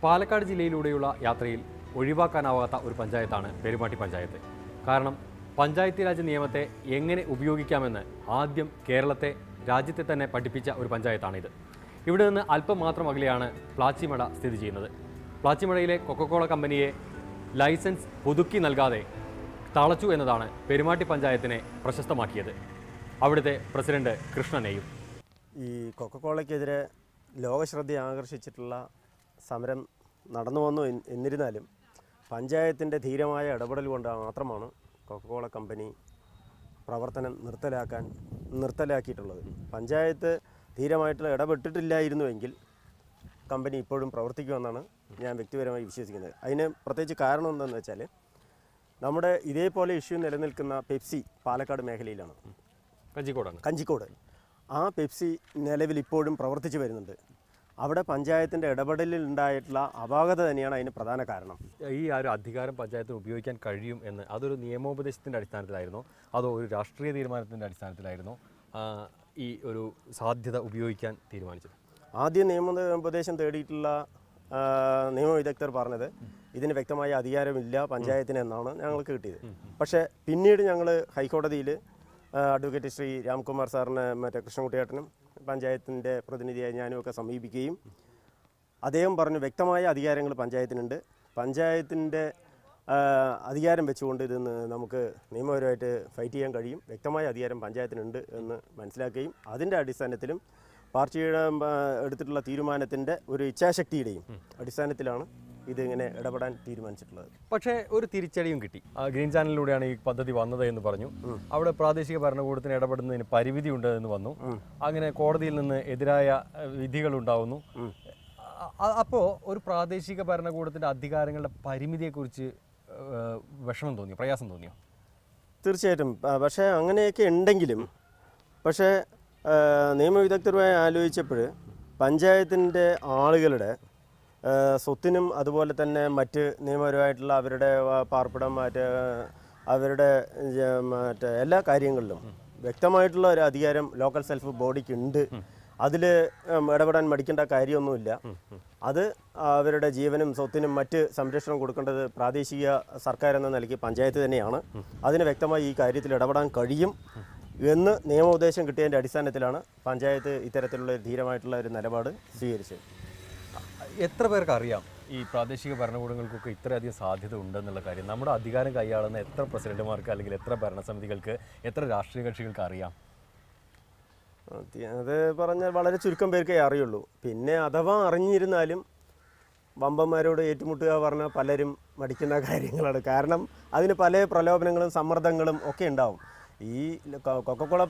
പാലക്കാട് ജില്ലയിലൂടെയുള്ള യാത്രയിൽ ഒഴിവാക്കാനാവാത്ത ഒരു പഞ്ചായത്താണ് പെരുമാട്ടി പഞ്ചായത്ത്. കാരണം പഞ്ചായത്ത് രാജ് നിയമത്തെ എങ്ങനെ ഉപയോഗിക്കാമെന്ന് ആദ്യം കേരളത്തെ രാജ്യത്തെ തന്നെ പഠിപ്പിച്ച ഒരു പഞ്ചായത്താണിത്. ഇവിടെ നിന്ന് അല്പം മാത്രം അകലെയാണ് പ്ലാച്ചിമട സ്ഥിതി ചെയ്യുന്നത്. പ്ലാച്ചിമടയിലെ കൊക്കക്കോള കമ്പനിയെ ലൈസൻസ് പുതുക്കി നൽകാതെ തളച്ചു എന്നതാണ് പെരുമാട്ടി പഞ്ചായത്തിനെ പ്രശസ്തമാക്കിയത്. അവിടുത്തെ പ്രസിഡന്റ് കൃഷ്ണനെയും. ഈ കൊക്കക്കോളയ്ക്കെതിരെ ലോകശ്രദ്ധ ആകർഷിച്ചിട്ടുള്ള സമരം നടന്നു വന്നു. എന്നിരുന്നാലും പഞ്ചായത്തിൻ്റെ ധീരമായ ഇടപെടൽ കൊണ്ട് മാത്രമാണ് കൊക്കക്കോള കമ്പനി പ്രവർത്തനം നിർത്തലാക്കിയിട്ടുള്ളത്. പഞ്ചായത്ത് ധീരമായിട്ടുള്ള ഇടപെട്ടിട്ടില്ലായിരുന്നുവെങ്കിൽ കമ്പനി ഇപ്പോഴും പ്രവർത്തിക്കുമെന്നാണ് ഞാൻ വ്യക്തിപരമായി വിശ്വസിക്കുന്നത്. അതിന് പ്രത്യേകിച്ച് കാരണം എന്താണെന്ന് വെച്ചാൽ, നമ്മുടെ ഇതേപോലെ ഇഷ്യൂ നിലനിൽക്കുന്ന പെപ്സി പാലക്കാട് മേഖലയിലാണ്, കഞ്ചിക്കോട്. ആ പെപ്സി നിലവിൽ ഇപ്പോഴും പ്രവർത്തിച്ചു വരുന്നുണ്ട്. അവിടെ പഞ്ചായത്തിൻ്റെ ഇടപെടലിൽ ഉണ്ടായിട്ടുള്ള അപാകത തന്നെയാണ് അതിന് പ്രധാന കാരണം. ഈ ഒരു അധികാരം പഞ്ചായത്തിന് ഉപയോഗിക്കാൻ കഴിയും എന്ന് അതൊരു നിയമോപദേശത്തിൻ്റെ അടിസ്ഥാനത്തിലായിരുന്നോ അതോ ഒരു രാഷ്ട്രീയ തീരുമാനത്തിൻ്റെ അടിസ്ഥാനത്തിലായിരുന്നോ ഈ ഒരു സാധ്യത ഉപയോഗിക്കാൻ തീരുമാനിച്ചത്? ആദ്യം നിയമോപദേശം തേടിയിട്ടുള്ള നിയമവിദഗ്ധർ പറഞ്ഞത് ഇതിന് വ്യക്തമായ അധികാരമില്ല പഞ്ചായത്തിന് എന്നാണ് ഞങ്ങൾക്ക് കിട്ടിയത്. പക്ഷേ പിന്നീട് ഞങ്ങൾ ഹൈക്കോടതിയിൽ അഡ്വക്കേറ്റ് ശ്രീ രാംകുമാർ സാറിനെ കൃഷ്ണൻകുട്ടിയേട്ടനും പഞ്ചായത്തിൻ്റെ പ്രതിനിധിയായി ഞാനുമൊക്കെ സമീപിക്കുകയും അദ്ദേഹം പറഞ്ഞു വ്യക്തമായ അധികാരങ്ങൾ പഞ്ചായത്തിനുണ്ട്, പഞ്ചായത്തിൻ്റെ അധികാരം വെച്ചുകൊണ്ട് ഇത് നമുക്ക് നിയമപരമായിട്ട് ഫൈറ്റ് ചെയ്യാൻ കഴിയും, വ്യക്തമായ അധികാരം പഞ്ചായത്തിനുണ്ട് എന്ന് മനസ്സിലാക്കുകയും അതിൻ്റെ അടിസ്ഥാനത്തിലും പാർട്ടിയുടെ എടുത്തിട്ടുള്ള തീരുമാനത്തിൻ്റെ ഒരു ഇച്ഛാശക്തിയുടെയും അടിസ്ഥാനത്തിലാണ് ഇതിങ്ങനെ ഇടപെടാൻ തീരുമാനിച്ചിട്ടുള്ളത്. പക്ഷേ ഒരു തിരിച്ചടിയും കിട്ടി. ഗ്രീൻ ചാനലിലൂടെയാണ് ഈ പദ്ധതി വന്നത് എന്ന് പറഞ്ഞു. അവിടെ പ്രാദേശിക ഭരണകൂടത്തിന് ഇടപെടുന്നതിന് പരിമിതി ഉണ്ട് എന്ന് വന്നു. അങ്ങനെ കോടതിയിൽ നിന്ന് എതിരായ വിധികൾ ഉണ്ടാവുന്നു. അപ്പോൾ ഒരു പ്രാദേശിക ഭരണകൂടത്തിൻ്റെ അധികാരങ്ങളുടെ പരിമിതിയെക്കുറിച്ച് വിഷമം തോന്നിയോ, പ്രയാസം തോന്നിയോ? തീർച്ചയായിട്ടും. പക്ഷേ അങ്ങനെയൊക്കെ ഉണ്ടെങ്കിലും പക്ഷേ നിയമവിദഗ്ധരുമായി ആലോചിച്ചപ്പോൾ പഞ്ചായത്തിൻ്റെ ആളുകളുടെ സ്വത്തിനും അതുപോലെ തന്നെ മറ്റ് നിയമപരമായിട്ടുള്ള അവരുടെ പാർപ്പിടം അവരുടെ എല്ലാ കാര്യങ്ങളിലും വ്യക്തമായിട്ടുള്ള ഒരു അധികാരം ലോക്കൽ സെൽഫ് ബോഡിക്ക് ഉണ്ട്. അതിൽ ഇടപെടാൻ മടിക്കേണ്ട കാര്യമൊന്നുമില്ല. അത് അവരുടെ ജീവനും സ്വത്തിനും മറ്റ് സംരക്ഷണം കൊടുക്കേണ്ടത് പ്രാദേശിക സർക്കാർ എന്ന നിലയ്ക്ക് പഞ്ചായത്ത് തന്നെയാണ്. അതിന് വ്യക്തമായി ഈ കാര്യത്തിൽ ഇടപെടാൻ കഴിയും എന്ന് നിയമോപദേശം കിട്ടിയതിൻ്റെ അടിസ്ഥാനത്തിലാണ് പഞ്ചായത്ത് ഇത്തരത്തിലുള്ള ധീരമായിട്ടുള്ള ഒരു നിലപാട് സ്വീകരിച്ചത്. എത്ര പേർക്ക് അറിയാം ഈ പ്രാദേശിക ഭരണകൂടങ്ങൾക്കൊക്കെ ഇത്രയധികം സാധ്യത ഉണ്ടെന്നുള്ള കാര്യം? നമ്മുടെ അധികാരം കൈയാളുന്ന എത്ര പ്രസിഡന്റുമാർക്ക് അല്ലെങ്കിൽ എത്ര ഭരണസമിതികൾക്ക്, എത്ര രാഷ്ട്രീയ കക്ഷികൾക്ക് അറിയാം? അത് പറഞ്ഞാൽ വളരെ ചുരുക്കം പേർക്കേ അറിയുള്ളൂ. പിന്നെ അഥവാ അറിഞ്ഞിരുന്നാലും വമ്പന്മാരോട് ഏറ്റുമുട്ടുക പറഞ്ഞാൽ പലരും മടിക്കുന്ന കാര്യങ്ങളാണ്. കാരണം അതിന് പല പ്രലോഭനങ്ങളും സമ്മർദ്ദങ്ങളും ഒക്കെ ഉണ്ടാവും. ഈ കൊക്കക്കോള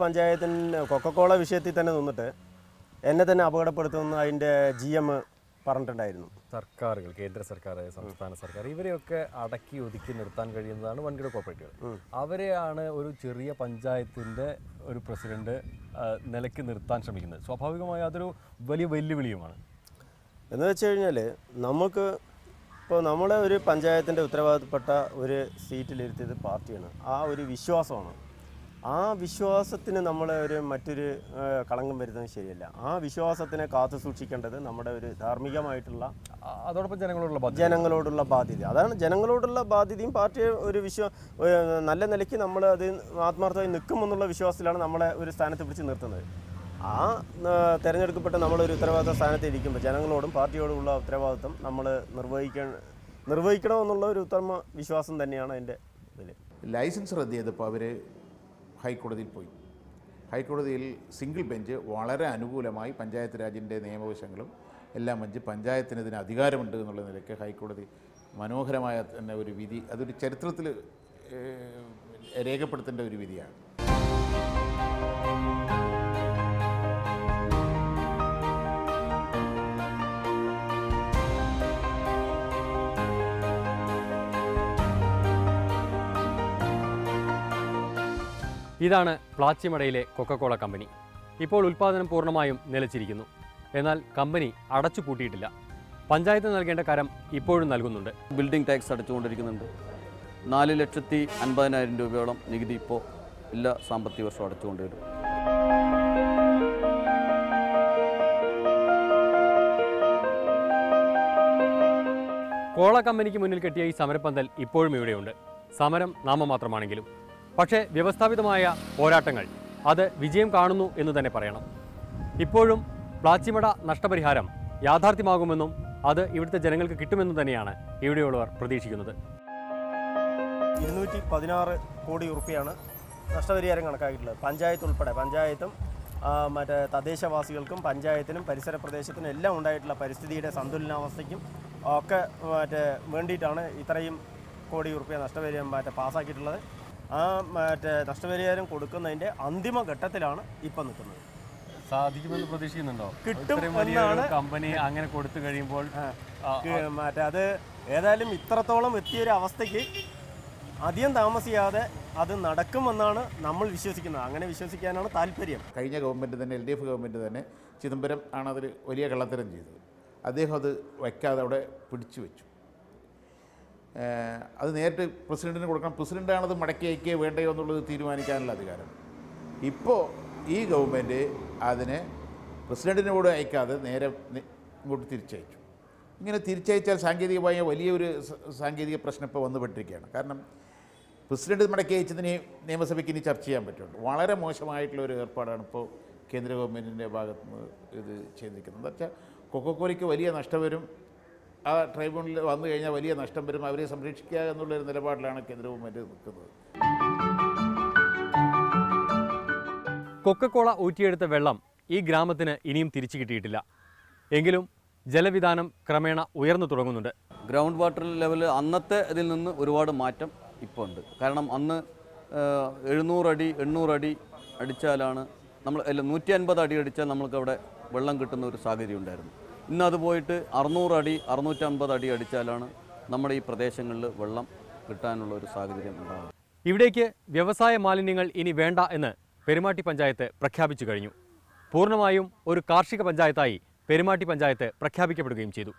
കൊക്കക്കോള വിഷയത്തിൽ തന്നെ നിന്നിട്ട് എന്നെ തന്നെ അപകടപ്പെടുത്തുന്ന അതിൻ്റെ GM പറഞ്ഞിട്ടുണ്ടായിരുന്നു. സർക്കാരുകൾ, കേന്ദ്ര സർക്കാർ, സംസ്ഥാന സർക്കാർ, ഇവരെയൊക്കെ അടക്കി ഒതുക്കി നിർത്താൻ കഴിയുന്നതാണ് വൻകിട കോർപ്പറേറ്റുകൾ. അവരെയാണ് ഒരു ചെറിയ പഞ്ചായത്തിൻ്റെ ഒരു പ്രസിഡന്റ് നിലയ്ക്ക് നിർത്താൻ ശ്രമിക്കുന്നത്. സ്വാഭാവികമായി അതൊരു വലിയ വെല്ലുവിളിയുമാണ്. എന്ന് വെച്ച് കഴിഞ്ഞാൽ നമുക്ക് ഇപ്പോൾ നമ്മളെ ഒരു പഞ്ചായത്തിൻ്റെ ഉത്തരവാദിത്തപ്പെട്ട ഒരു സീറ്റിലിരുത്തിയത് പാർട്ടിയാണ്. ആ ഒരു വിശ്വാസമാണ്. ആ വിശ്വാസത്തിന് നമ്മൾ മറ്റൊരു കളങ്കം വരുന്നത് ശരിയല്ല. ആ വിശ്വാസത്തിനെ കാത്തു സൂക്ഷിക്കേണ്ടത് നമ്മുടെ ഒരു ധാർമ്മികമായിട്ടുള്ള, അതോടൊപ്പം ജനങ്ങളോടുള്ള ബാധ്യത. അതാണ് ജനങ്ങളോടുള്ള ബാധ്യതയും പാർട്ടിയെ ഒരു നല്ല നിലയ്ക്ക് നമ്മൾ അത് ആത്മാർത്ഥമായി നിൽക്കുമെന്നുള്ള വിശ്വാസത്തിലാണ് നമ്മളെ ഒരു സ്ഥാനത്ത് പിടിച്ച് നിർത്തുന്നത്. ആ തിരഞ്ഞെടുക്കപ്പെട്ട നമ്മളൊരു ഉത്തരവാദിത്ത സ്ഥാനത്ത് ഇരിക്കുമ്പോൾ ജനങ്ങളോടും പാർട്ടിയോടുമുള്ള ഉത്തരവാദിത്വം നമ്മൾ നിർവഹിക്കണമെന്നുള്ള ഒരു ഉത്തമ വിശ്വാസം തന്നെയാണ് അതിൻ്റെ ഇതിൽ. ലൈസൻസ് റദ്ദ് ചെയ്തപ്പോൾ അവർ ഹൈക്കോടതിയിൽ പോയി. ഹൈക്കോടതിയിൽ സിംഗിൾ ബെഞ്ച് വളരെ അനുകൂലമായി പഞ്ചായത്ത് രാജിൻ്റെ നിയമവശങ്ങളും എല്ലാം വെച്ച് പഞ്ചായത്തിന് ഇതിന് അധികാരമുണ്ട് എന്നുള്ള നിലയ്ക്ക് ഹൈക്കോടതി മനോഹരമായ തന്നെ ഒരു വിധി, അതൊരു ചരിത്രത്തിൽ രേഖപ്പെടുത്തേണ്ട ഒരു വിധിയാണ്. ഇതാണ് പ്ലാച്ചിമടയിലെ കൊക്കക്കോള കമ്പനി. ഇപ്പോൾ ഉൽപ്പാദനം പൂർണ്ണമായും നിലച്ചിരിക്കുന്നു. എന്നാൽ കമ്പനി അടച്ചു പൂട്ടിയിട്ടില്ല. പഞ്ചായത്ത് നൽകേണ്ട കരം ഇപ്പോഴും നൽകുന്നുണ്ട്. Building tax അടച്ചുകൊണ്ടിരിക്കുന്നുണ്ട്. 4,50,000 രൂപയോളം നികുതി ഇപ്പോൾ എല്ലാ സാമ്പത്തിക വർഷവും അടച്ചുകൊണ്ടുവരും. കോള കമ്പനിക്ക് മുന്നിൽ കെട്ടിയ ഈ സമരപ്പന്തൽ ഇപ്പോഴും ഇവിടെയുണ്ട്. സമരം നാമമാത്രമാണെങ്കിലും. പക്ഷേ വ്യവസ്ഥാപിതമായ പോരാട്ടങ്ങൾ അത് വിജയം കാണുന്നു എന്ന് തന്നെ പറയണം. ഇപ്പോഴും പ്ലാച്ചിമട നഷ്ടപരിഹാരം യാഥാർത്ഥ്യമാകുമെന്നും അത് ഇവിടുത്തെ ജനങ്ങൾക്ക് കിട്ടുമെന്നും തന്നെയാണ് ഇവിടെയുള്ളവർ പ്രതീക്ഷിക്കുന്നത്. 216 കോടി ഉറുപ്പിയാണ് നഷ്ടപരിഹാരം കണക്കാക്കിയിട്ടുള്ളത്. പഞ്ചായത്ത് ഉൾപ്പെടെ, പഞ്ചായത്തും മറ്റേ തദ്ദേശവാസികൾക്കും പഞ്ചായത്തിനും പരിസര പ്രദേശത്തിനും എല്ലാം ഉണ്ടായിട്ടുള്ള പരിസ്ഥിതിയുടെ സന്തുലനാവസ്ഥയ്ക്കും ഒക്കെ വേണ്ടിയിട്ടാണ് ഇത്രയും കോടി ഉറുപ്പിക നഷ്ടപരിഹാരം പാസ്സാക്കിയിട്ടുള്ളത്. ആ നഷ്ടപരിഹാരം കൊടുക്കുന്നതിൻ്റെ അന്തിമ ഘട്ടത്തിലാണ് ഇപ്പം നിൽക്കുന്നത്. സാധിക്കുമെന്ന് പ്രതീക്ഷിക്കുന്നുണ്ടോ? കിട്ടും എന്നാണ് കമ്പനി അങ്ങനെ കൊടുത്തു കഴിയുമ്പോൾ അത് ഏതായാലും ഇത്രത്തോളം എത്തിയൊരു അവസ്ഥയ്ക്ക് അധികം താമസിയാതെ അത് നടക്കുമെന്നാണ് നമ്മൾ വിശ്വസിക്കുന്നത്. അങ്ങനെ വിശ്വസിക്കാനാണ് താല്പര്യം. കഴിഞ്ഞ ഗവൺമെൻറ് തന്നെ, LDF ഗവൺമെൻറ് തന്നെ, ചിദംബരം ആണ് അതിൽ വലിയ കള്ളത്തരം ചെയ്തത്. അദ്ദേഹം അത് വയ്ക്കാതെ അവിടെ പിടിച്ചു വെച്ചു. അത് നേരിട്ട് പ്രസിഡന്റിന് കൊടുക്കണം. പ്രസിഡൻ്റാണത് മടക്കി അയക്കുകയോ വേണ്ടയോ എന്നുള്ളത് തീരുമാനിക്കാനുള്ള അധികാരം. ഇപ്പോൾ ഈ ഗവൺമെൻറ് അതിനെ പ്രസിഡന്റിനോട് അയക്കാതെ നേരെ ഇങ്ങോട്ട് തിരിച്ചയച്ചു. ഇങ്ങനെ തിരിച്ചയച്ചാൽ സാങ്കേതികമായ വലിയൊരു സാങ്കേതിക പ്രശ്നം ഇപ്പോൾ വന്നുപെട്ടിരിക്കുകയാണ്. കാരണം പ്രസിഡന്റ് മടക്കി അയച്ചതിനെ നിയമസഭയ്ക്ക് ഇനി ചർച്ച ചെയ്യാൻ പറ്റുള്ളൂ. വളരെ മോശമായിട്ടുള്ള ഒരു ഏർപ്പാടാണ് ഇപ്പോൾ കേന്ദ്ര ഗവൺമെൻറ്റിൻ്റെ ഭാഗത്ത് നിന്ന് ഇത് ചെയ്തിരിക്കുന്നത്. എന്താ വെച്ചാൽ കൊക്കോക്കോലയ്ക്ക് വലിയ നഷ്ടം വരും, ആ ട്രൈബ്യൂണലിൽ വന്നു കഴിഞ്ഞാൽ വലിയ നഷ്ടം വരും, അവരെ സംരക്ഷിക്കുക എന്നുള്ളൊരു നിലപാടിലാണ് കേന്ദ്ര ഗവൺമെൻറ് നിൽക്കുന്നത്. കൊക്കക്കോള ഊറ്റിയെടുത്ത വെള്ളം ഈ ഗ്രാമത്തിന് ഇനിയും തിരിച്ചു കിട്ടിയിട്ടില്ല. എങ്കിലും ജലവിധാനം ക്രമേണ ഉയർന്നു തുടങ്ങുന്നുണ്ട്. ഗ്രൗണ്ട് വാട്ടർ ലെവൽ അന്നത്തെ ഇതിൽ നിന്ന് ഒരുപാട് മാറ്റം ഇപ്പോൾ ഉണ്ട്. കാരണം അന്ന് 700 അടി 800 അടി അടിച്ചാലാണ് നമ്മൾ 150 അടി അടിച്ചാൽ നമ്മൾക്ക് അവിടെ വെള്ളം കിട്ടുന്ന ഒരു സാഹചര്യം ഉണ്ടായിരുന്നു. ഇന്ന് അത് പോയിട്ട് 600 അടി 650 അടി അടിച്ചാലാണ് നമ്മുടെ ഈ പ്രദേശങ്ങളിൽ വെള്ളം കിട്ടാനുള്ള ഒരു സാഹചര്യം ഉണ്ടാകുന്നത്. ഇവിടേക്ക് വ്യവസായ മാലിന്യങ്ങൾ ഇനി വേണ്ട എന്ന് പെരുമാട്ടി പഞ്ചായത്ത് പ്രഖ്യാപിച്ചു കഴിഞ്ഞു. പൂർണ്ണമായും ഒരു കാർഷിക പഞ്ചായത്തായി പെരുമാട്ടി പഞ്ചായത്ത് പ്രഖ്യാപിക്കപ്പെടുകയും ചെയ്തു.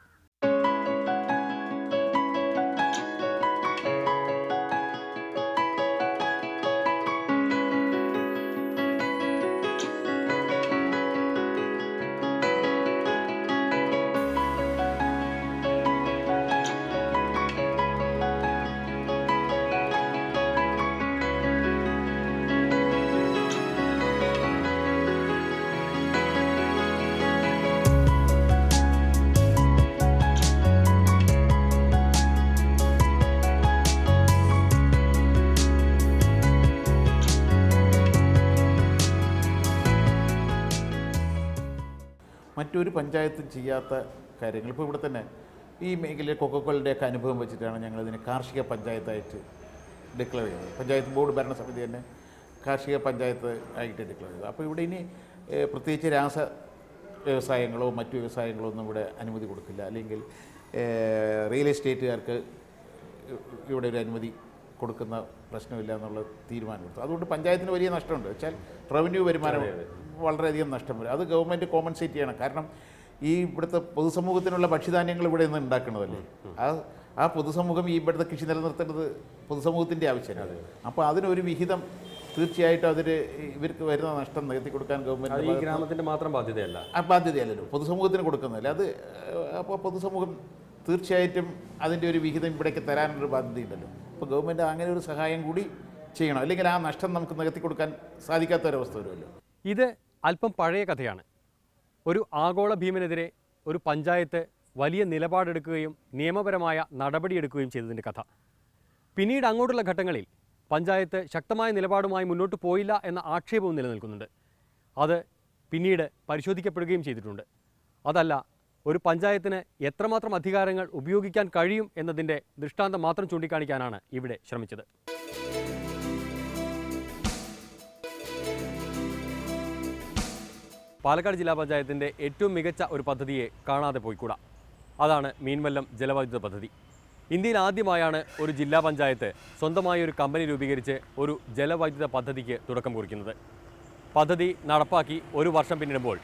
മറ്റൊരു പഞ്ചായത്തും ചെയ്യാത്ത കാര്യങ്ങൾ ഇപ്പോൾ ഇവിടെ തന്നെ ഈ മേഖലയിൽ കൊക്കക്കോളിൻ്റെയൊക്കെ അനുഭവം വെച്ചിട്ടാണ് ഞങ്ങളിതിനെ കാർഷിക പഞ്ചായത്തായിട്ട് ഡിക്ലെയർ ചെയ്തത്. പഞ്ചായത്ത് ബോർഡ് ഭരണസമിതി തന്നെ കാർഷിക പഞ്ചായത്ത് ആയിട്ട് ഡിക്ലെയർ ചെയ്തത്. അപ്പോൾ ഇവിടെ ഇനി പ്രത്യേകിച്ച് രാസ വ്യവസായങ്ങളോ മറ്റു വ്യവസായങ്ങളോ ഒന്നും ഇവിടെ അനുമതി കൊടുക്കില്ല. അല്ലെങ്കിൽ റിയൽ എസ്റ്റേറ്റുകാർക്ക് ഇവിടെ ഒരു അനുമതി കൊടുക്കുന്ന പ്രശ്നമില്ല എന്നുള്ള തീരുമാനമെടുത്തു. അതുകൊണ്ട് പഞ്ചായത്തിന് വലിയ നഷ്ടമുണ്ട്. വെച്ചാൽ റവന്യൂ വരുമാനം വളരെയധികം നഷ്ടം വരും. അത് ഗവൺമെൻറ് കോമ്പൻസേറ്റ് ചെയ്യണം. കാരണം ഈ ഇവിടുത്തെ പൊതുസമൂഹത്തിനുള്ള ഭക്ഷ്യധാന്യങ്ങൾ ഇവിടെ നിന്ന് ഉണ്ടാക്കുന്നതല്ലേ. ആ പൊതുസമൂഹം ഈ ഇവിടുത്തെ കൃഷി നിലനിർത്തേണ്ടത് പൊതുസമൂഹത്തിൻ്റെ ആവശ്യമാണ്. അപ്പോൾ അതിനൊരു വിഹിതം തീർച്ചയായിട്ടും ഇവർക്ക് വരുന്ന നഷ്ടം നികത്തി കൊടുക്കാൻ ഗവൺമെൻറ് ഈ ഗ്രാമത്തിൻ്റെ മാത്രം ബാധ്യതയല്ല. ബാധ്യതയല്ലല്ലോ, പൊതുസമൂഹത്തിന് കൊടുക്കുന്നതല്ല അത്. അപ്പോൾ പൊതുസമൂഹം തീർച്ചയായിട്ടും അതിൻ്റെ ഒരു വിഹിതം ഇവിടേക്ക് തരാനൊരു ബാധ്യതയുണ്ടല്ലോ. അപ്പോൾ ഗവൺമെൻറ് അങ്ങനെ ഒരു സഹായം കൂടി ചെയ്യണം. അല്ലെങ്കിൽ ആ നഷ്ടം നമുക്ക് നികത്തി കൊടുക്കാൻ സാധിക്കാത്തൊരവസ്ഥ വരുമല്ലോ. ഇത് അല്പം പഴയ കഥയാണ്. ഒരു ആഗോള ഭീമനെതിരെ ഒരു പഞ്ചായത്ത് വലിയ നിലപാടെടുക്കുകയും നിയമപരമായ നടപടിയെടുക്കുകയും ചെയ്തതിൻ്റെ കഥ. പിന്നീട് അങ്ങോട്ടുള്ള ഘട്ടങ്ങളിൽ പഞ്ചായത്ത് ശക്തമായ നിലപാടുമായി മുന്നോട്ട് പോയില്ല എന്ന ആക്ഷേപവും നിലനിൽക്കുന്നുണ്ട്. അത് പിന്നീട് പരിശോധിക്കപ്പെടുകയും ചെയ്തിട്ടുണ്ട്. അതല്ല, ഒരു പഞ്ചായത്തിന് എത്രമാത്രം അധികാരങ്ങൾ ഉപയോഗിക്കാൻ കഴിയും എന്നതിൻ്റെ ദൃഷ്ടാന്തം മാത്രം ചൂണ്ടിക്കാണിക്കാനാണ് ഇവിടെ ശ്രമിച്ചത്. പാലക്കാട് ജില്ലാ പഞ്ചായത്തിൻ്റെ ഏറ്റവും മികച്ച ഒരു പദ്ധതിയെ കാണാതെ പോയിക്കൂടാ. അതാണ് മീൻവല്ലം ജലവൈദ്യുത പദ്ധതി. ഇന്ത്യയിൽ ആദ്യമായാണ് ഒരു ജില്ലാ പഞ്ചായത്ത് സ്വന്തമായി ഒരു കമ്പനി രൂപീകരിച്ച് ഒരു ജലവൈദ്യുത പദ്ധതിക്ക് തുടക്കം കുറിക്കുന്നത്. പദ്ധതി നടപ്പാക്കി 1 വർഷം പിന്നിടുമ്പോൾ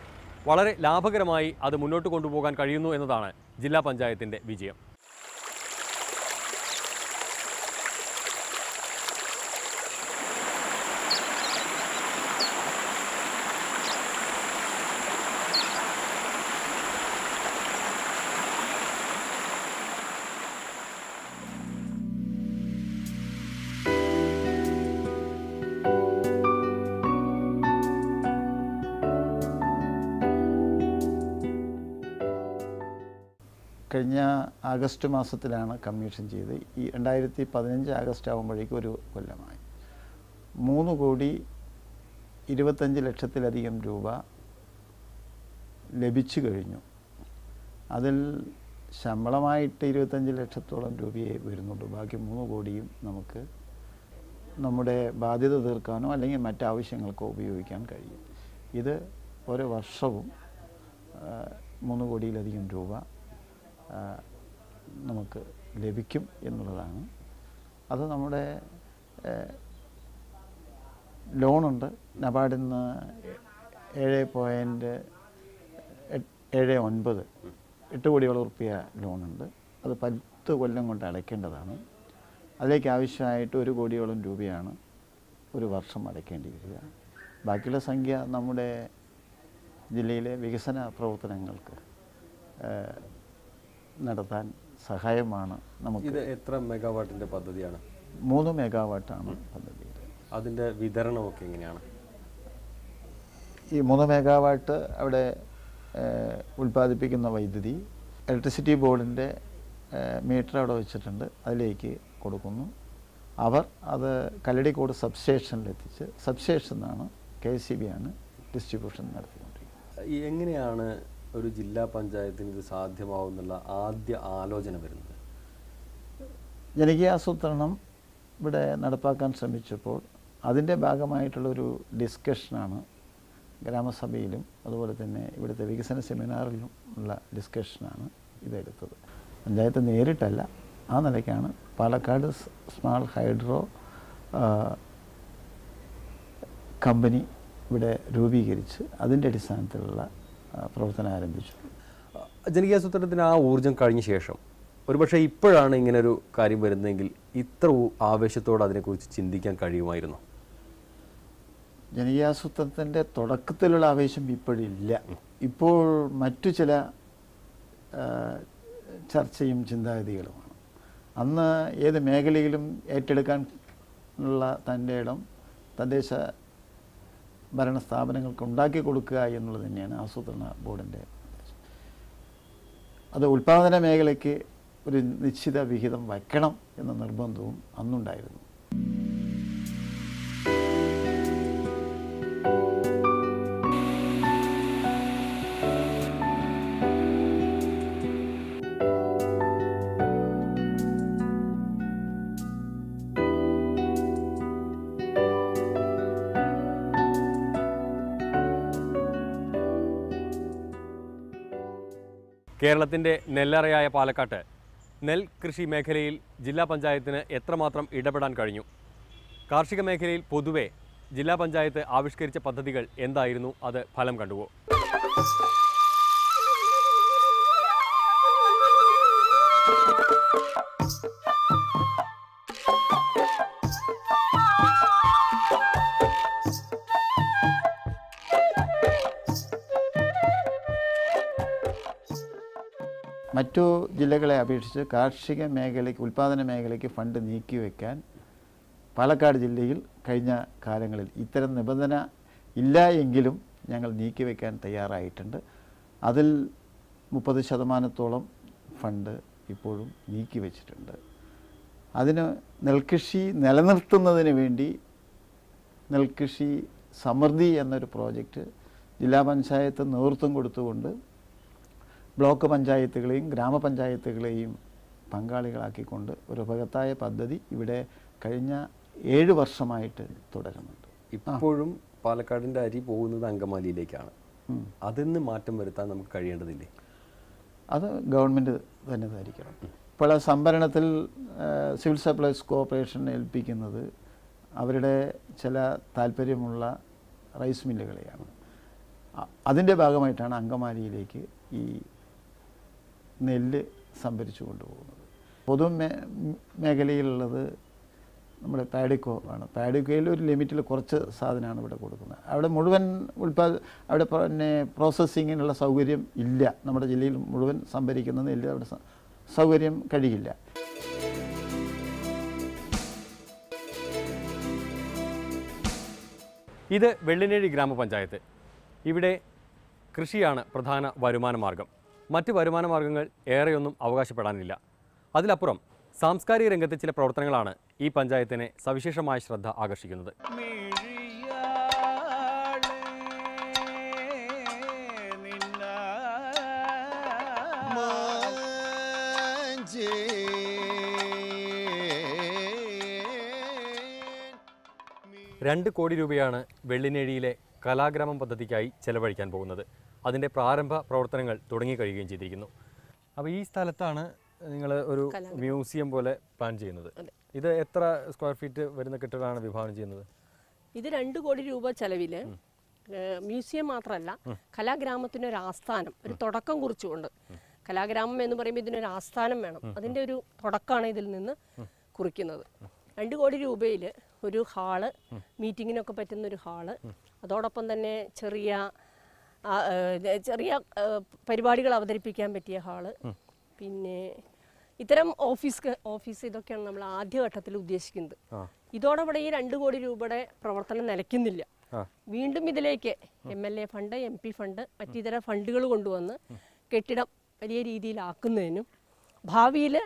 വളരെ ലാഭകരമായി അത് മുന്നോട്ട് കൊണ്ടുപോകാൻ കഴിയുന്നു എന്നതാണ് ജില്ലാ പഞ്ചായത്തിൻ്റെ വിജയം. കഴിഞ്ഞ ആഗസ്റ്റ് മാസത്തിലാണ് കമ്മീഷൻ ചെയ്ത്. ഈ 2015 ആഗസ്റ്റ് ആകുമ്പോഴേക്കും ഒരു കൊല്ലമായി. 3,25,00,000 രൂപ ലഭിച്ചു കഴിഞ്ഞു. അതിൽ ശമ്പളമായിട്ട് 25 ലക്ഷത്തോളം രൂപയെ വരുന്നുള്ളൂ. ബാക്കി 3 കോടിയും നമുക്ക് നമ്മുടെ ബാധ്യത തീർക്കാനോ അല്ലെങ്കിൽ മറ്റാവശ്യങ്ങൾക്കോ ഉപയോഗിക്കാൻ കഴിയും. ഇത് ഓരോ വർഷവും 3 കോടിയിലധികം രൂപ നമുക്ക് ലഭിക്കും എന്നുള്ളതാണ്. അത് നമ്മുടെ ലോണുണ്ട്. നബാർഡിൽ നിന്ന് 7.79 8 കോടിയോളം റുപ്യ ലോണുണ്ട്. അത് 10 കൊല്ലം കൊണ്ട് അടയ്ക്കേണ്ടതാണ്. അതിലേക്ക് ആവശ്യമായിട്ട് 1 കോടിയോളം രൂപയാണ് ഒരു വർഷം അടയ്ക്കേണ്ടി വരിക. ബാക്കിയുള്ള സംഖ്യ നമ്മുടെ ജില്ലയിലെ വികസന പ്രവർത്തനങ്ങൾക്ക് നടത്താൻ സഹായമാണ്. നമുക്ക് ഇത് എത്ര മെഗാവാട്ടിൻ്റെ പദ്ധതിയാണ്? 3 മെഗാവാട്ടാണ് പദ്ധതി. അതിൻ്റെ വിതരണമൊക്കെ എങ്ങനെയാണ്? ഈ 3 മെഗാവാട്ട് അവിടെ ഉൽപ്പാദിപ്പിക്കുന്ന വൈദ്യുതി ഇലക്ട്രിസിറ്റി ബോർഡിൻ്റെ മീറ്റർ അവിടെ വെച്ചിട്ടുണ്ട്. അതിലേക്ക് കൊടുക്കുന്നു. അവർ അത് കല്ലടിക്കോട് സബ്സ്റ്റേഷനിലെത്തിച്ച് സബ്സ്റ്റേഷൻ നിന്നാണ് KCB ആണ് ഡിസ്ട്രിബ്യൂഷൻ നടത്തിക്കൊണ്ടിരിക്കുന്നത്. എങ്ങനെയാണ് ഒരു ജില്ലാ പഞ്ചായത്തിന് ഇത് സാധ്യമാവുന്നുള്ള ആദ്യ ആലോചന വരുന്നത്? ജനകീയാസൂത്രണം ഇവിടെ നടപ്പാക്കാൻ ശ്രമിച്ചപ്പോൾ അതിൻ്റെ ഭാഗമായിട്ടുള്ളൊരു ഡിസ്കഷനാണ് ഗ്രാമസഭയിലും അതുപോലെ തന്നെ ഇവിടുത്തെ വികസന സെമിനാറിലും ഉള്ള ഡിസ്കഷനാണ് ഇതെടുത്തത്. പഞ്ചായത്ത് നേരിട്ടല്ല, ആ നിലയ്ക്കാണ് പാലക്കാട് സ്മാൾ ഹൈഡ്രോ കമ്പനി ഇവിടെ രൂപീകരിച്ച് അതിൻ്റെ അടിസ്ഥാനത്തിലുള്ള പ്രവർത്തനം ആരംഭിച്ചു. ജനകീയാസൂത്രണത്തിന് ആ ഊർജ്ജം കഴിഞ്ഞ ശേഷം ഒരുപക്ഷെ ഇപ്പോഴാണ് ഇങ്ങനൊരു കാര്യം വരുന്നതെങ്കിൽ ഇത്ര ആവേശത്തോടെ അതിനെക്കുറിച്ച് ചിന്തിക്കാൻ കഴിയുമായിരുന്നു? ജനകീയാസൂത്രണത്തിൻ്റെ തുടക്കത്തിലുള്ള ആവേശം ഇപ്പോഴില്ല. ഇപ്പോൾ മറ്റു ചില ചർച്ചയും ചിന്താഗതികളുമാണ്. അന്ന് ഏത് മേഖലയിലും ഏറ്റെടുക്കാൻ ഉള്ള തൻ്റെ ഇടം തദ്ദേശ ഭരണ സ്ഥാപനങ്ങൾക്ക് ഉണ്ടാക്കി കൊടുക്കുക എന്നുള്ളത് തന്നെയാണ് ആസൂത്രണ ബോർഡിൻ്റെ നിർദ്ദേശം. അത് ഉൽപ്പാദന മേഖലയ്ക്ക് ഒരു നിശ്ചിത വിഹിതം വയ്ക്കണം എന്ന നിർബന്ധവും അന്നുണ്ടായിരുന്നു. കേരളത്തിൻ്റെ നെല്ലറയായ പാലക്കാട്ട് നെൽകൃഷി മേഖലയിൽ ജില്ലാ പഞ്ചായത്തിന് എത്രമാത്രം ഇടപെടാൻ കഴിഞ്ഞു? കാർഷിക മേഖലയിൽ പൊതുവെ ജില്ലാ പഞ്ചായത്ത് ആവിഷ്കരിച്ച പദ്ധതികൾ എന്തായിരുന്നു? അത് ഫലം കണ്ടുവോ? മറ്റു ജില്ലകളെ അപേക്ഷിച്ച് കാർഷിക മേഖലയ്ക്ക് ഉൽപ്പാദന മേഖലയ്ക്ക് ഫണ്ട് നീക്കിവെക്കാൻ പാലക്കാട് ജില്ലയിൽ കഴിഞ്ഞ കാലങ്ങളിൽ ഇത്തരം നിബന്ധന ഇല്ല എങ്കിലും ഞങ്ങൾ നീക്കിവെക്കാൻ തയ്യാറായിട്ടുണ്ട്. അതിൽ 30% ഫണ്ട് ഇപ്പോഴും നീക്കിവെച്ചിട്ടുണ്ട്. അതിന് നെൽകൃഷി നിലനിർത്തുന്നതിന് വേണ്ടി നെൽകൃഷി സമൃദ്ധി എന്നൊരു പ്രോജക്റ്റ് ജില്ലാ പഞ്ചായത്ത് നേതൃത്വം കൊടുത്തുകൊണ്ട് ബ്ലോക്ക് പഞ്ചായത്തുകളെയും ഗ്രാമപഞ്ചായത്തുകളെയും പങ്കാളികളാക്കിക്കൊണ്ട് ഒരു ബൃഹത്തായ പദ്ധതി ഇവിടെ കഴിഞ്ഞ 7 വർഷമായിട്ട് തുടരുന്നുണ്ട്. ഇപ്പോഴും പാലക്കാടിൻ്റെ അരി പോകുന്നത് അങ്കമാലിയിലേക്കാണ്. അതിന് മാറ്റം വരുത്താൻ നമുക്ക് കഴിയേണ്ടതില്ലേ? അത് ഗവൺമെൻറ് തന്നെ ധരിക്കണം. ഇപ്പോൾ സംഭരണത്തിൽ സിവിൽ സപ്ലൈസ് കോർപ്പറേഷൻ ഏൽപ്പിക്കുന്നത് അവരുടെ ചില താല്പര്യമുള്ള റൈസ് മില്ലുകളെയാണ്. അതിൻ്റെ ഭാഗമായിട്ടാണ് അങ്കമാലിയിലേക്ക് ഈ നെല്ല് സംഭരിച്ചു കൊണ്ടുപോകുന്നത്. പൊതു മേഖലയിലുള്ളത് നമ്മുടെ പാഡിക്കോ ആണ്. പാഡിക്കോയിൽ ഒരു ലിമിറ്റിൽ കുറച്ച് സാധനമാണ് ഇവിടെ കൊടുക്കുന്നത്. അവിടെ മുഴുവൻ അവിടെ പിന്നെ പ്രോസസ്സിങ്ങിനുള്ള സൗകര്യം ഇല്ല. നമ്മുടെ ജില്ലയിൽ മുഴുവൻ സംഭരിക്കുന്ന നെല്ല് അവിടെ സൗകര്യം കഴിയില്ല. ഇത് വെള്ളിനേഴി ഗ്രാമപഞ്ചായത്ത്. ഇവിടെ കൃഷിയാണ് പ്രധാന വരുമാന മാർഗം. മറ്റ് വരുമാന മാർഗ്ഗങ്ങൾ ഏറെയൊന്നും അവകാശപ്പെടാനില്ല. അതിലപ്പുറം സാംസ്കാരിക രംഗത്തെ ചില പ്രവർത്തനങ്ങളാണ് ഈ പഞ്ചായത്തിനെ സവിശേഷമായ ശ്രദ്ധ ആകർഷിക്കുന്നത്. രണ്ട് കോടി രൂപയാണ് വെള്ളിനേഴിയിലെ കലാഗ്രാമം പദ്ധതിക്കായി ചെലവഴിക്കാൻ പോകുന്നത്. അതിൻ്റെ പ്രാരംഭ പ്രവർത്തനങ്ങൾ തുടങ്ങിക്കഴിയുകയും ചെയ്തിരിക്കുന്നു. അപ്പോൾ ഈ സ്ഥലത്താണ് നിങ്ങൾ ഒരു മ്യൂസിയം പോലെ പ്ലാൻ ചെയ്യുന്നത്. ഇത് എത്ര സ്ക്വയർ ഫീറ്റ് വരുന്ന കെട്ടിടമാണ് വിഭാവനം ചെയ്യുന്നത്? ഇത് 2 കോടി രൂപ ചെലവിൽ മ്യൂസിയം മാത്രമല്ല, കലാഗ്രാമത്തിനൊരു ആസ്ഥാനം, ഒരു തുടക്കം കുറിച്ചുകൊണ്ട്. കലാഗ്രാമം എന്ന് പറയുമ്പോൾ ഇതിനൊരു ആസ്ഥാനം വേണം. അതിൻ്റെ ഒരു തുടക്കമാണ് ഇതിൽ നിന്ന് കുറിക്കുന്നത്. 2 കോടി രൂപയിൽ ഒരു ഹാള്, മീറ്റിങ്ങിനൊക്കെ പറ്റുന്നൊരു ഹാള്, അതോടൊപ്പം തന്നെ ചെറിയ പരിപാടികൾ അവതരിപ്പിക്കാൻ പറ്റിയ ഹാള്, പിന്നെ ഇത്തരം ഓഫീസ് ഇതൊക്കെയാണ് നമ്മൾ ആദ്യഘട്ടത്തിൽ ഉദ്ദേശിക്കുന്നത്. ഇതോടെ ഈ 2 കോടി രൂപയുടെ പ്രവർത്തനം നിലയ്ക്കുന്നില്ല. വീണ്ടും ഇതിലേക്ക് MLA ഫണ്ട്, MP ഫണ്ട്, മറ്റിതര ഫണ്ടുകൾ കൊണ്ടുവന്ന് കെട്ടിടം വലിയ രീതിയിലാക്കുന്നതിനും ഭാവിയിൽ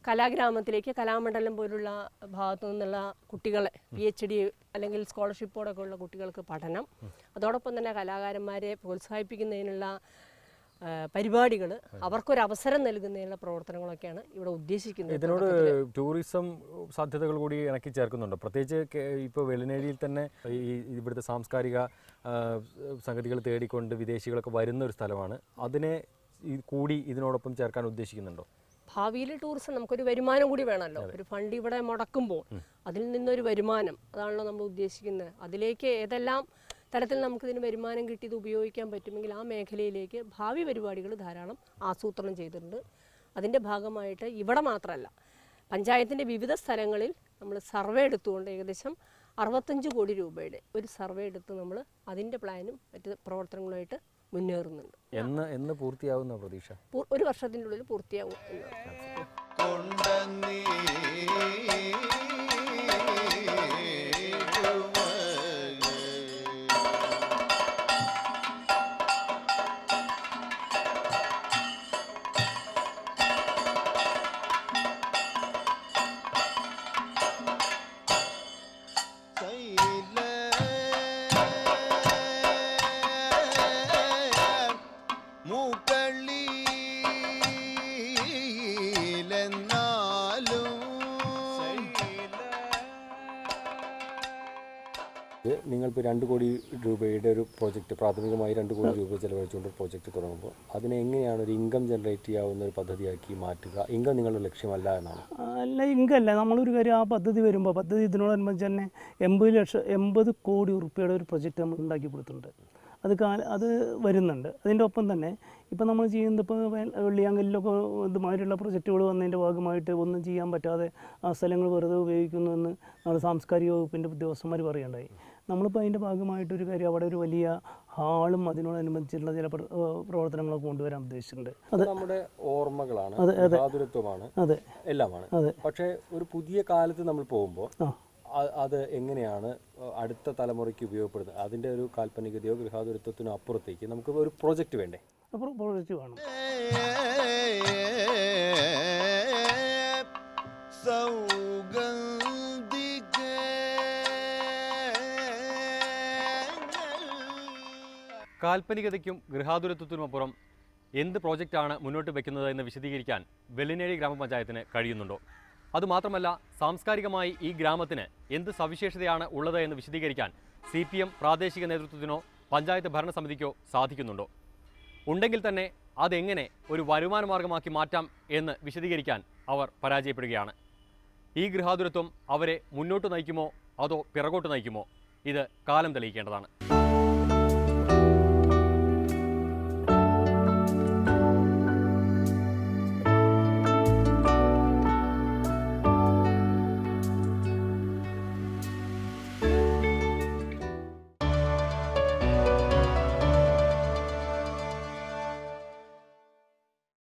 കലാഗ്രാമത്തിലേക്ക് കലാമണ്ഡലം പോലുള്ള ഭാഗത്തു നിന്നുള്ള കുട്ടികളെ PhD അല്ലെങ്കിൽ സ്കോളർഷിപ്പോടൊക്കെ ഉള്ള കുട്ടികൾക്ക് പഠനം, അതോടൊപ്പം തന്നെ കലാകാരന്മാരെ പ്രോത്സാഹിപ്പിക്കുന്നതിനുള്ള പരിപാടികൾ, അവർക്കൊരവസരം നൽകുന്നതിനുള്ള പ്രവർത്തനങ്ങളൊക്കെയാണ് ഇവിടെ ഉദ്ദേശിക്കുന്നത്. ഇതിനോട് ടൂറിസം സാധ്യതകൾ കൂടി ഇണക്കി ചേർക്കുന്നുണ്ടോ? പ്രത്യേകിച്ച് ഇപ്പോൾ വെള്ളിനേഴിയിൽ തന്നെ ഇവിടുത്തെ സാംസ്കാരിക സംഗതികൾ തേടിക്കൊണ്ട് വിദേശികളൊക്കെ വരുന്ന ഒരു സ്ഥലമാണ്. അതിനെ കൂടി ഇതിനോടൊപ്പം ചേർക്കാൻ ഉദ്ദേശിക്കുന്നുണ്ടോ? ഭാവിയിൽ ടൂറിസം നമുക്കൊരു വരുമാനം കൂടി വേണമല്ലോ. ഒരു ഫണ്ട് ഇവിടെ മുടക്കുമ്പോൾ അതിൽ നിന്നൊരു വരുമാനം, അതാണല്ലോ നമ്മൾ ഉദ്ദേശിക്കുന്നത്. അതിലേക്ക് ഏതെല്ലാം തരത്തിൽ നമുക്കിതിന് വരുമാനം കിട്ടി ഇത് ഉപയോഗിക്കാൻ പറ്റുമെങ്കിൽ ആ മേഖലയിലേക്ക് ഭാവി പരിപാടികൾ ധാരാളം ആസൂത്രണം ചെയ്തിട്ടുണ്ട്. അതിൻ്റെ ഭാഗമായിട്ട് ഇവിടെ മാത്രമല്ല, പഞ്ചായത്തിൻ്റെ വിവിധ സ്ഥലങ്ങളിൽ നമ്മൾ സർവേ എടുത്തുകൊണ്ട് ഏകദേശം 65 കോടി രൂപയുടെ ഒരു സർവേ എടുത്ത് നമ്മൾ അതിൻ്റെ പ്ലാനും മറ്റ് പ്രവർത്തനങ്ങളുമായിട്ട് മുന്നേറുന്നുണ്ട്. എന്ന് പൂർത്തിയാവുന്ന പ്രതീക്ഷ? 1 വർഷത്തിൻ്റെ ഉള്ളിൽ പൂർത്തിയാവും. നിങ്ങളിപ്പോൾ 2 കോടി രൂപയുടെ ഒരു പ്രോജക്റ്റ്, പ്രാഥമികമായി 2 കോടി രൂപ ചിലവഴിച്ചുകൊണ്ട് ഒരു പ്രോജക്റ്റ് തുടങ്ങുമ്പോൾ അതിനെ എങ്ങനെയാണ് ഒരു ഇൻകം ജനറേറ്റ് ചെയ്യാവുന്ന ഒരു പദ്ധതിയാക്കി മാറ്റുക? ഇൻകം നിങ്ങളുടെ ലക്ഷ്യമല്ല എന്നാണ്? അല്ല, ഇൻകം അല്ല. നമ്മളൊരു കാര്യം, ആ പദ്ധതി വരുമ്പോൾ പദ്ധതി ഇതിനോടനുബന്ധിച്ച് തന്നെ 80 കോടി റുപ്യയുടെ ഒരു പ്രൊജക്റ്റ് നമ്മൾ ഉണ്ടാക്കി കൊടുത്തിട്ടുണ്ട്. അത് വരുന്നുണ്ട്. അതിൻ്റെ ഒപ്പം തന്നെ ഇപ്പം നമ്മൾ ചെയ്യുന്നത്, ഇപ്പോൾ വെള്ളിയാങ്കലിലൊക്കെ ഇതുമാതിരിയുള്ള പ്രൊജക്റ്റുകൾ വന്നതിൻ്റെ ഭാഗമായിട്ട് ഒന്നും ചെയ്യാൻ പറ്റാതെ ആ സ്ഥലങ്ങൾ വെറുതെ ഉപയോഗിക്കുന്നുവെന്ന് നമ്മുടെ സാംസ്കാരിക വകുപ്പിൻ്റെ ഉദ്യോഗസ്ഥന്മാർ പറയുകയുണ്ടായി. നമ്മളിപ്പോൾ അതിൻ്റെ ഭാഗമായിട്ടൊരു കാര്യം, അവിടെ ഒരു വലിയ ഹാളും അതിനോടനുബന്ധിച്ചുള്ള ചില പ്രവർത്തനങ്ങളൊക്കെ കൊണ്ടുവരാൻ ഉദ്ദേശിച്ചിട്ടുണ്ട്. അത് നമ്മുടെ ഓർമ്മകളാണ്, ആതുരത്വമാണ്, എല്ലാമാണ്. പക്ഷേ ഒരു പുതിയ കാലത്ത് നമ്മൾ പോകുമ്പോൾ അത് എങ്ങനെയാണ് അടുത്ത തലമുറയ്ക്ക് ഉപയോഗപ്പെടുന്നത്? അതിൻ്റെ ഒരു കാൽപ്പനികതയോ ഗൃഹാതുരത്വത്തിനോ അപ്പുറത്തേക്ക് നമുക്ക് ഒരു പ്രോജക്റ്റ് വേണ്ടേ? പ്രോജക്റ്റ് വേണം. കാൽപ്പനികതയ്ക്കും ഗൃഹാതുരത്വത്തിനും അപ്പുറം എന്ത് പ്രോജക്റ്റാണ് മുന്നോട്ട് വയ്ക്കുന്നത് എന്ന് വിശദീകരിക്കാൻ വെള്ളിനേഴി ഗ്രാമപഞ്ചായത്തിന് കഴിയുന്നുണ്ടോ? അതുമാത്രമല്ല, സാംസ്കാരികമായി ഈ ഗ്രാമത്തിന് എന്ത് സവിശേഷതയാണ് ഉള്ളത് എന്ന് വിശദീകരിക്കാൻ CPM പ്രാദേശിക നേതൃത്വത്തിനോ പഞ്ചായത്ത് ഭരണസമിതിക്കോ സാധിക്കുന്നുണ്ടോ? ഉണ്ടെങ്കിൽ തന്നെ അതെങ്ങനെ ഒരു വരുമാന മാർഗമാക്കി മാറ്റാം എന്ന് വിശദീകരിക്കാൻ അവർ പരാജയപ്പെടുകയാണ്. ഈ ഗൃഹാതുരത്വം അവരെ മുന്നോട്ട് നയിക്കുമോ അതോ പിറകോട്ട് നയിക്കുമോ? ഇത് കാലം തെളിയിക്കേണ്ടതാണ്.